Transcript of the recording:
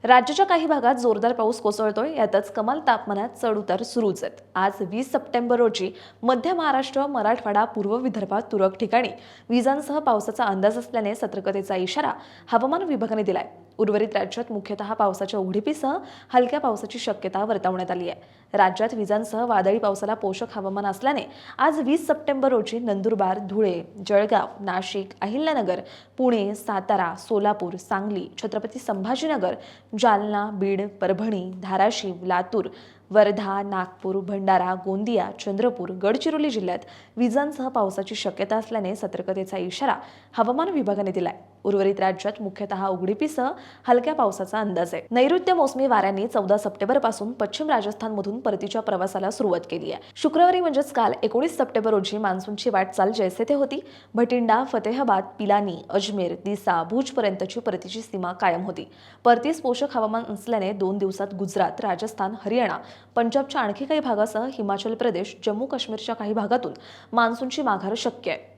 राज्याच्या काही भागात जोरदार पाऊस कोसळतोय. यातच कमाल तापमानात चढ-उतार सुरूच आहेत. आज 20 सप्टेंबर रोजी मध्य महाराष्ट्र, मराठवाडा, पूर्व विदर्भात तुरळक ठिकाणी विजांसह पावसाचा अंदाज असल्याने सतर्कतेचा इशारा हवामान विभागाने दिलाय. उर्वरित राज्यात मुख्यतः पावसाच्या उघडीपीसह हलक्या पावसाची शक्यता वर्तवण्यात आली आहे. राज्यात विजांसह वादळी पावसाला पोषक हवामान असल्याने आज 20 सप्टेंबर रोजी नंदुरबार, धुळे, जळगाव, नाशिक, अहिल्यानगर, पुणे, सातारा, सोलापूर, सांगली, छत्रपती संभाजीनगर, जालना, बीड, परभणी, धाराशिव, लातूर, वर्धा, नागपूर, भंडारा, गोंदिया, चंद्रपूर, गडचिरोली जिल्ह्यात विजांसह पावसाची शक्यता असल्याने सतर्कतेचा इशारा हवामान विभागाने दिलाय. उर्वरित राज्यात मुख्यतः उघडीपीसह हलक्या पावसाचा अंदाज आहे. नैऋत्य मोसमी वाऱ्यांनी 14 सप्टेंबर पासून पश्चिम राजस्थानमधून परतीच्या प्रवासाला सुरुवात केली आहे. शुक्रवारी म्हणजेच काल 19 सप्टेंबर रोजी मान्सूनची वाटचाल जैसे थे होती. भटिंडा, फतेहाबाद, पिलानी, अजमेर, दिसा, भुजपर्यंतची परतीची सीमा कायम होती. परतीस पोषक हवामान असल्याने 2 दिवसात गुजरात, राजस्थान, हरियाणा, पंजाबच्या आणखी काही भागासह हिमाचल प्रदेश, जम्मू काश्मीरच्या काही भागातून मान्सूनची माघार शक्य आहे.